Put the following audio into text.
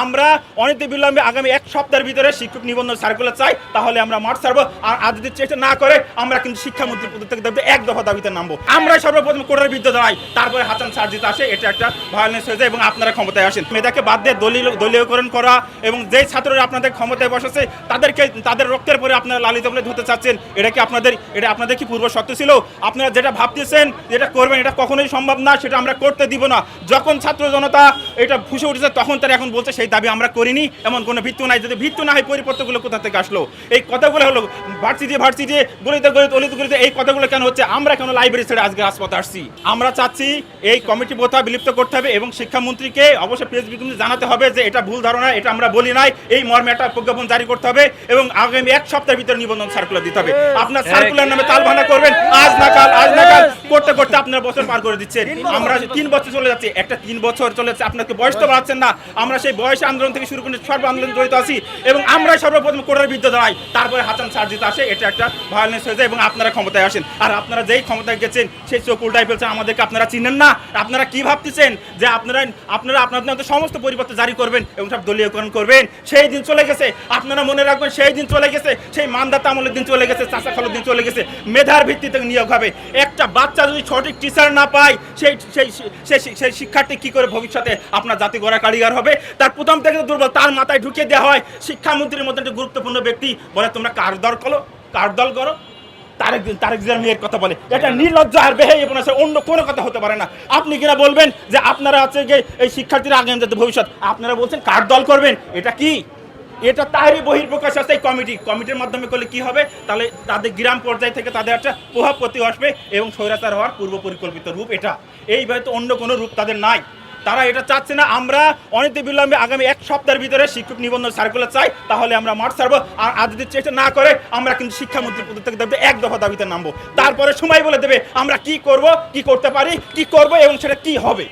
আমরা অনতিবিলম্বে আগামী এক সপ্তাহের ভিতরে শিক্ষক নিবন্ধন সার্কুলার চাই, তাহলে আমরা মাঠ ছাড়বো। আর যদি চেষ্টা না করে আমরা কিন্তু শিক্ষামন্ত্রী পদত্যাগ দাবিতে এক দফা দাবিতে নামবো। আমরা সর্বপ্রথম কোটার বিরুদ্ধে দাঁড়াই, তারপরে হাসান সার্জিত আসে, এটা একটা ভায়োলেন্স হয়ে যায় এবং আপনারা ক্ষমতায় আসেন। মেধাকে বাদ দিয়ে দলীয়করণ করা এবং যেই ছাত্ররা আপনাদের ক্ষমতায় বসেছে তাদেরকে তাদের রক্তের পরে আপনারা লালিত বলে ধরতে চাচ্ছেন, এটা আপনাদের কি পূর্ব শর্ত ছিল? আপনারা যেটা ভাবতেছেন যেটা করবেন এটা কখনোই সম্ভব না, সেটা আমরা করতে দিব না। যখন ছাত্র জনতা এটা ফুসে উঠেছে তখন তারা এখন বলছে সেই দাবি আমরা করিনি, এমন কোনো ভিত্তি নাই। যদি ভিত্তি না হয় পরিপত্রগুলো কোথা থেকে আসলো? এই কথাগুলো হলো ভার্সিটি গলিতে গলিতে এই কথাগুলো কেন হচ্ছে? আমরা কেন লাইব্রেরি ছেড়ে আজকে রাজপথে আসছি? আমরা চাচ্ছি এই কমিটি প্রথা বিলুপ্ত করতে হবে এবং শিক্ষামন্ত্রীকে অবশ্যই প্রেস বিজ্ঞপ্তি জানাতে হবে যে এটা ভুল ধারণা, এটা আমরা বলি নাই, এই মর্মে একটা প্রজ্ঞাপন জারি করতে হবে এবং আগামী এক সপ্তাহের ভিতরে নিবন্ধন সার্কুলার দিতে হবে। আপনার সার্কুলার নামে তালবাহানা করবেন, আজ না কাল করতে করতে আপনার বছর পার করে দিচ্ছেন। আমরা 3 বছর চলে যাচ্ছে, একটা 3 বছর চলে যাচ্ছে, আপনাকে বয়স তো বাড়াচ্ছেন না। আমরা সেই বয়স আন্দোলন থেকে শুরু করে সর্ব আন্দোলন জড়িত আছি এবং আমরা সর্বপ্রথম কোটার বিরুদ্ধে দাঁড়াই, তারপরে হাসান সার্জিত আসে, এটা একটা ভায়োলেন্স হয়ে যায় এবং আপনারা ক্ষমতায় আসেন। আর আপনারা যেই ক্ষমতায় গেছেন সেই চোখ উল্টাই ফেলছেন, আমাদেরকে আপনারা চিনেন না। আপনারা কি ভাবতেছেন যে আপনারা আপনাদের সমস্ত পরিবর্তন জারি করবেন এবং সব দলীয়করণ করবেন? সেই দিন চলে গেছে, আপনারা মনে রাখবেন, সেই দিন চলে গেছে, সেই মানদাতা আমলের দিন চলে গেছে, চাচা খালুর দিন চলে গেছে। মেধার ভিত্তিতে নিয়োগ হবে। একটা বাচ্চা যদি সঠিক টিচার না পায় সেই শিক্ষার্থী কি করে ভবিষ্যতে আপনার জাতি গড়া কারিগর হবে? তার প্রথম থেকে দুর্বল, তার মাথায় ঢুকিয়ে দেওয়া হয় শিক্ষামন্ত্রীর মতো একটা গুরুত্বপূর্ণ ব্যক্তি বলে তোমরা কার দল করো। তারেক জিয়ার মেয়ের কথা বলে, এটা নির্লজ্জ আর বেহাইয়া অন্য কোনো কথা হতে পারে না। আপনি কিনা বলবেন যে আপনারা আছে যে এই শিক্ষার্থীরা আগামী যাতে ভবিষ্যৎ, আপনারা বলছেন কার দল করবেন? এটা কি? এটা তারই বহির্প্রকাশ আছে। এই কমিটির মাধ্যমে করলে কি হবে? তাহলে তাদের গ্রাম পর্যায় থেকে তাদের একটা প্রভাব প্রতি আসবে এবং স্বৈরাচার হওয়ার পূর্ব পরিকল্পিত রূপ এটা। এইভাবে তো অন্য কোনো রূপ তাদের নাই, তারা এটা চাচ্ছে না। আমরা অনতিবিলম্বে আগামী এক সপ্তাহের ভিতরে শিক্ষক নিবন্ধন সার্কুলার চাই, তাহলে আমরা মাঠ ছাড়বো। আর যদি চেষ্টা না করে আমরা কিন্তু শিক্ষামন্ত্রী পদত্যাগ দাবিতে এক দফা দাবিতে নামবো। তারপরে সময় বলে দেবে আমরা কি করব, কি করতে পারি, কি করব এবং সেটা কি হবে।